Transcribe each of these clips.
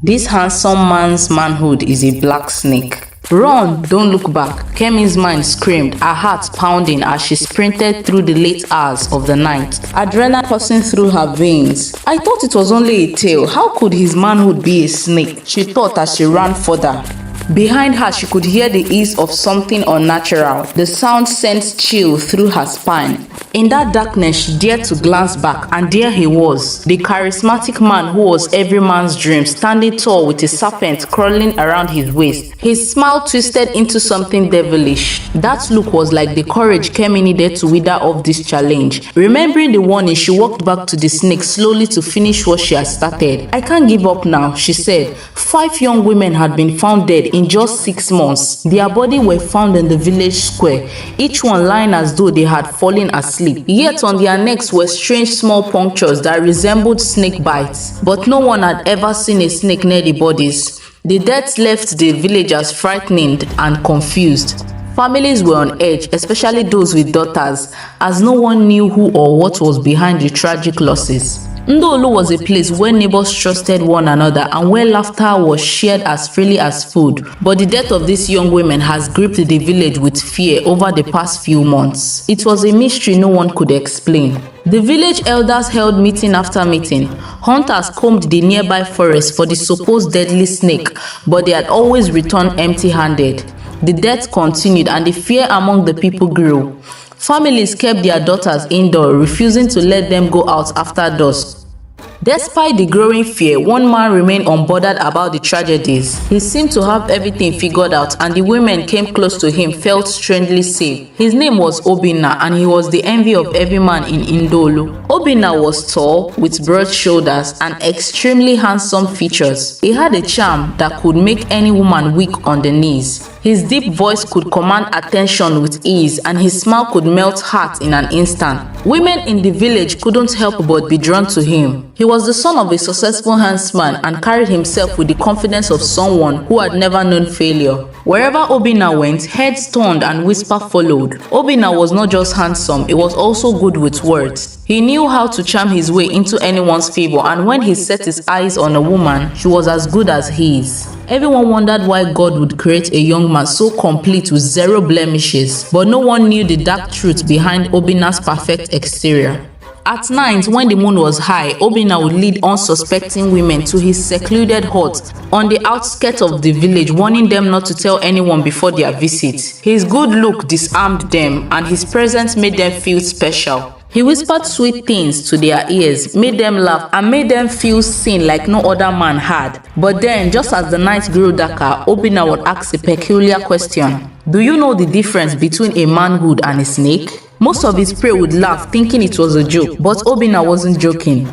This handsome man's manhood is a black snake. Run, don't look back. Kemi's mind screamed, her heart pounding as she sprinted through the late hours of the night, adrenaline coursing through her veins. I thought it was only a tale. How could his manhood be a snake? She thought as she ran further. Behind her, she could hear the ease of something unnatural. The sound sent chill through her spine. In that darkness, she dared to glance back, and there he was, the charismatic man who was every man's dream, standing tall with a serpent crawling around his waist. His smile twisted into something devilish. That look was like the courage Kemi needed to wither off this challenge. Remembering the warning, she walked back to the snake slowly to finish what she had started. I can't give up now, she said. 5 young women had been found dead in just 6 months. Their bodies were found in the village square, each one lying as though they had fallen asleep. Yet on their necks were strange small punctures that resembled snake bites. But no one had ever seen a snake near the bodies. The deaths left the villagers frightened and confused. Families were on edge, especially those with daughters, as no one knew who or what was behind the tragic losses. Ndolu was a place where neighbors trusted one another and where laughter was shared as freely as food. But the death of these young women has gripped the village with fear over the past few months. It was a mystery no one could explain. The village elders held meeting after meeting. Hunters combed the nearby forest for the supposed deadly snake, but they had always returned empty-handed. The death continued and the fear among the people grew. Families kept their daughters indoors, refusing to let them go out after dusk. Despite the growing fear, one man remained unbothered about the tragedies. He seemed to have everything figured out, and the women came close to him felt strangely safe. His name was Obinna, and he was the envy of every man in Indolu. Obinna was tall, with broad shoulders and extremely handsome features. He had a charm that could make any woman weak on the knees. His deep voice could command attention with ease, and his smile could melt hearts in an instant. Women in the village couldn't help but be drawn to him. He was the son of a successful huntsman and carried himself with the confidence of someone who had never known failure. Wherever Obinna went, heads turned and whisper followed. Obinna was not just handsome, he was also good with words. He knew how to charm his way into anyone's favor, and when he set his eyes on a woman, she was as good as his. Everyone wondered why God would create a young man so complete with 0 blemishes, but no one knew the dark truth behind Obinna's perfect exterior. At night, when the moon was high, Obinna would lead unsuspecting women to his secluded hut on the outskirts of the village, warning them not to tell anyone before their visit. His good look disarmed them, and his presence made them feel special. He whispered sweet things to their ears, made them laugh, and made them feel seen like no other man had. But then, just as the night grew darker, Obinna would ask a peculiar question. Do you know the difference between a manhood and a snake? Most of his prey would laugh, thinking it was a joke, but Obinna wasn't joking.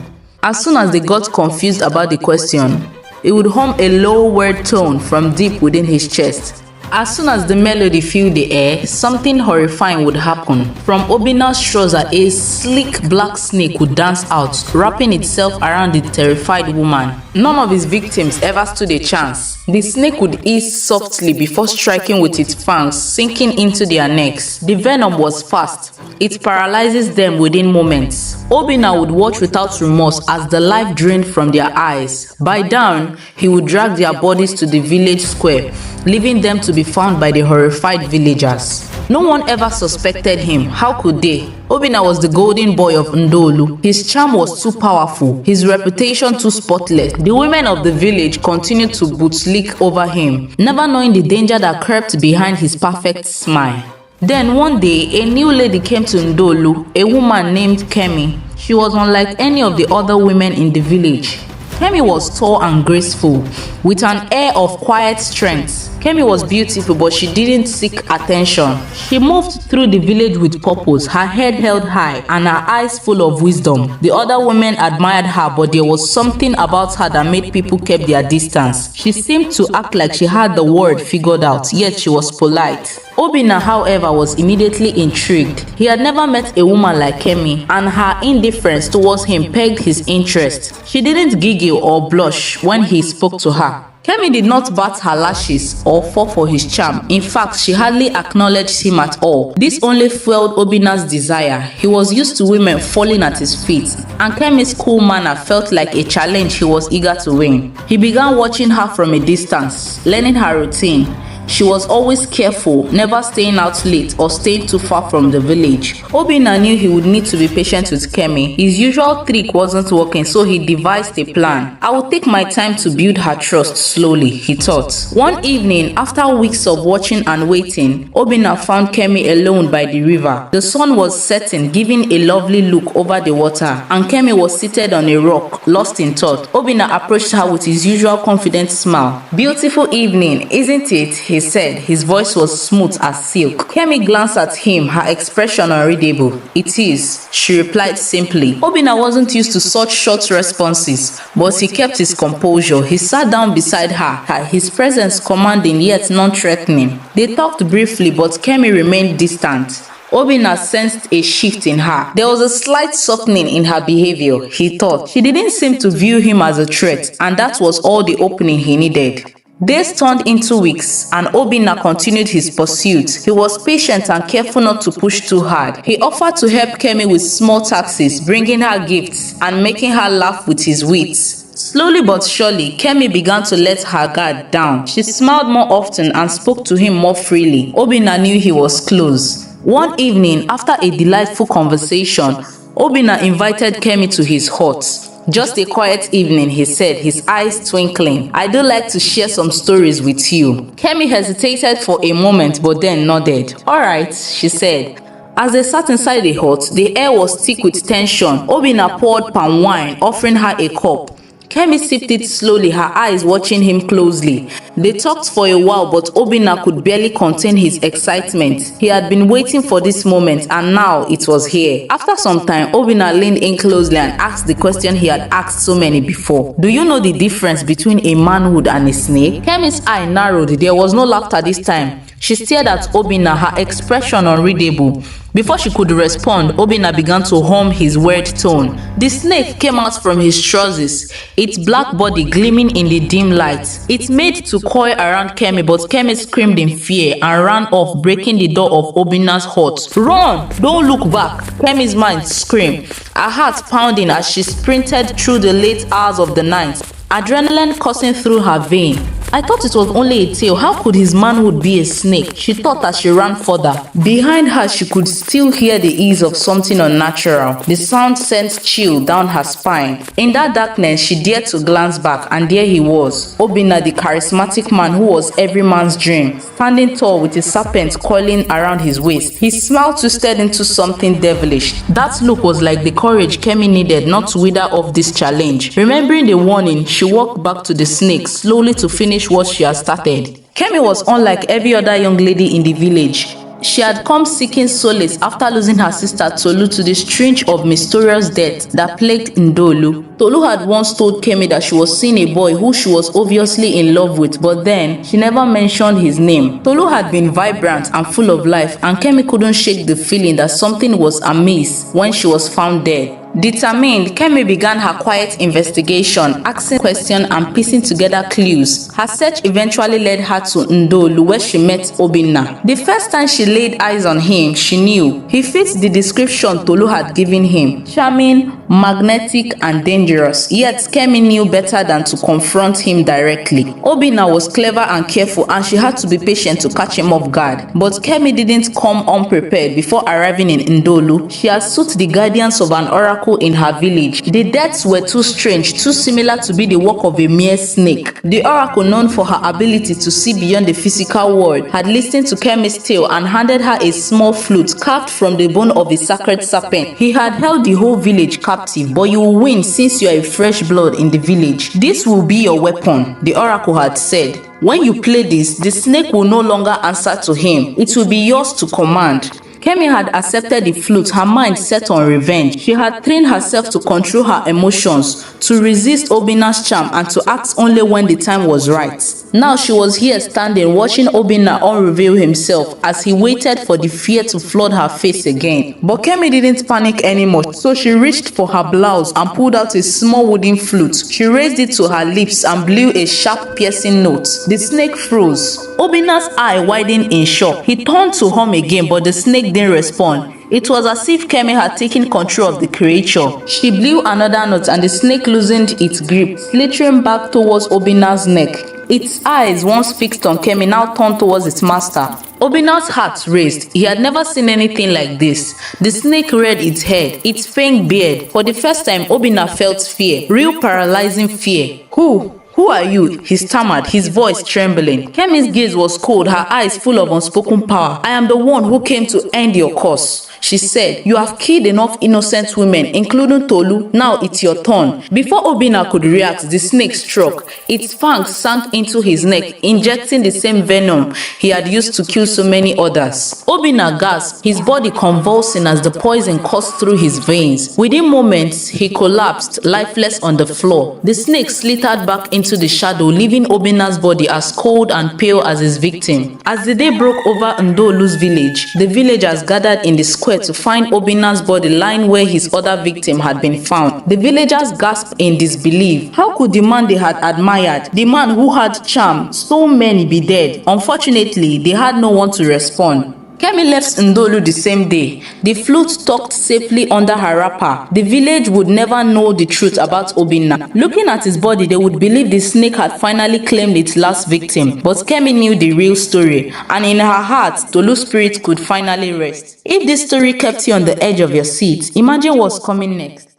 As soon as they got confused about the question, he would hum a low word tone from deep within his chest. As soon as the melody filled the air, something horrifying would happen. From Obinna's trouser, a sleek black snake would dance out, wrapping itself around the terrified woman. None of his victims ever stood a chance. The snake would ease softly before striking with its fangs, sinking into their necks. The venom was fast. It paralyzes them within moments. Obinna would watch without remorse as the life drained from their eyes. By dawn, he would drag their bodies to the village square, leaving them to be found by the horrified villagers. No one ever suspected him. How could they? Obinna was the golden boy of Ndolu. His charm was too powerful, his reputation too spotless. The women of the village continued to bootlick over him, never knowing the danger that crept behind his perfect smile. Then one day, a new lady came to Ndolu, a woman named Kemi. She was unlike any of the other women in the village. Kemi was tall and graceful, with an air of quiet strength. Kemi was beautiful, but she didn't seek attention. She moved through the village with purpose, her head held high and her eyes full of wisdom. The other women admired her, but there was something about her that made people keep their distance. She seemed to act like she had the world figured out, yet she was polite. Obinna, however, was immediately intrigued. He had never met a woman like Kemi, and her indifference towards him pegged his interest. She didn't giggle or blush when he spoke to her. Kemi did not bat her lashes or fall for his charm. In fact, she hardly acknowledged him at all. This only fueled Obinna's desire. He was used to women falling at his feet, and Kemi's cool manner felt like a challenge he was eager to win. He began watching her from a distance, learning her routine. She was always careful, never staying out late or staying too far from the village. Obinna knew he would need to be patient with Kemi. His usual trick wasn't working, so he devised a plan. I would take my time to build her trust slowly, he thought. One evening, after weeks of watching and waiting, Obinna found Kemi alone by the river. The sun was setting, giving a lovely look over the water, and Kemi was seated on a rock, lost in thought. Obinna approached her with his usual confident smile. "Beautiful evening, isn't it?" he said. His voice was smooth as silk. Kemi glanced at him, her expression unreadable. "It is," she replied simply. Obinna wasn't used to such short responses, but he kept his composure. He sat down beside her, his presence commanding yet non-threatening. They talked briefly, but Kemi remained distant. Obinna sensed a shift in her. There was a slight softening in her behavior, he thought. She didn't seem to view him as a threat, and that was all the opening he needed. Days turned into weeks, and Obinna continued his pursuit. He was patient and careful not to push too hard. He offered to help Kemi with small taxes, bringing her gifts and making her laugh with his wits. Slowly but surely, Kemi began to let her guard down. She smiled more often and spoke to him more freely. Obinna knew he was close. One evening, after a delightful conversation, Obinna invited Kemi to his hut. "Just a quiet evening," he said, his eyes twinkling. "I do like to share some stories with you." Kemi hesitated for a moment but then nodded. "All right," she said. As they sat inside the hut, the air was thick with tension. Obinna poured palm wine, offering her a cup. Kemi sipped it slowly, her eyes watching him closely. They talked for a while, but Obinna could barely contain his excitement. He had been waiting for this moment, and now it was here. After some time, Obinna leaned in closely and asked the question he had asked so many before. "Do you know the difference between a manhood and a snake?" Kemi's eye narrowed. There was no laughter this time. She stared at Obinna, her expression unreadable. Before she could respond, Obinna began to hum his weird tone. The snake came out from his trousers, its black body gleaming in the dim light. It made to coil around Kemi, but Kemi screamed in fear and ran off, breaking the door of Obinna's hut. "Run! Don't look back!" Kemi's mind screamed, her heart pounding as she sprinted through the late hours of the night, adrenaline coursing through her veins. "I thought it was only a tale. How could his manhood be a snake?" she thought as she ran further. Behind her, she could still hear the ease of something unnatural. The sound sent chill down her spine. In that darkness, she dared to glance back, and there he was, Obinna, the charismatic man who was every man's dream, standing tall with a serpent coiling around his waist. His smile twisted into something devilish. That look was like the courage Kemi needed not to wither off this challenge. Remembering the warning, she walked back to the snake, slowly to finish what she had started. Kemi was unlike every other young lady in the village. She had come seeking solace after losing her sister Tolu to the strange of mysterious death that plagued Ndolu. Tolu had once told Kemi that she was seeing a boy who she was obviously in love with, but then she never mentioned his name. Tolu had been vibrant and full of life, and Kemi couldn't shake the feeling that something was amiss when she was found dead. Determined, Kemi began her quiet investigation, asking questions and piecing together clues. Her search eventually led her to Ndolu, where she met Obinna. The first time she laid eyes on him, she knew he fit the description Tolu had given him: charming, magnetic, and dangerous. Yet Kemi knew better than to confront him directly. Obinna was clever and careful, and she had to be patient to catch him off guard. But Kemi didn't come unprepared. Before arriving in Ndolu, she had sought the guidance of an oracle in her village. The deaths were too strange, too similar to be the work of a mere snake. The oracle, known for her ability to see beyond the physical world, had listened to Kemi's tale and handed her a small flute carved from the bone of a sacred serpent. He had held the whole village captive, but you will win since you are a fresh blood in the village. This will be your weapon, the oracle had said. When you play this, the snake will no longer answer to him. It will be yours to command. Kemi had accepted the flute, her mind set on revenge. She had trained herself to control her emotions, to resist Obinna's charm and to act only when the time was right. Now she was here standing, watching Obinna unreveal himself as he waited for the fear to flood her face again. But Kemi didn't panic anymore, so she reached for her blouse and pulled out a small wooden flute. She raised it to her lips and blew a sharp, piercing note. The snake froze. Obinna's eye widened in shock. He turned to hum again, but the snake didn't respond. It was as if Kemi had taken control of the creature. She blew another note and the snake loosened its grip, slithering back towards Obinna's neck. Its eyes, once fixed on Kemi, now turned towards its master. Obinna's heart raced. He had never seen anything like this. The snake reared its head, its fanged beard. For the first time, Obinna felt fear, real paralyzing fear. Who are you? He stammered, his voice trembling. Kemi's gaze was cold, her eyes full of unspoken power. I am the one who came to end your curse, she said. You have killed enough innocent women, including Tolu. Now it's your turn. Before Obinna could react, the snake struck. Its fangs sank into his neck, injecting the same venom he had used to kill so many others. Obinna gasped, his body convulsing as the poison coursed through his veins. Within moments, he collapsed, lifeless on the floor. The snake slithered back into the shadow, leaving Obinna's body as cold and pale as his victim. As the day broke over Ndolu's village, the villagers gathered in the square to find Obinna's body lying where his other victim had been found. The villagers gasped in disbelief. How could the man they had admired, the man who had charmed so many, be dead? Unfortunately, they had no one to respond. Kemi left Ndolu the same day. The flute tucked safely under her wrapper. The village would never know the truth about Obinna. Looking at his body, they would believe the snake had finally claimed its last victim. But Kemi knew the real story, and in her heart, Tolu's spirit could finally rest. If this story kept you on the edge of your seat, imagine what's coming next.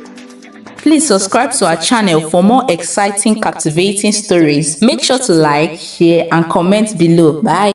Please subscribe to our channel for more exciting, captivating stories. Make sure to like, share, and comment below. Bye.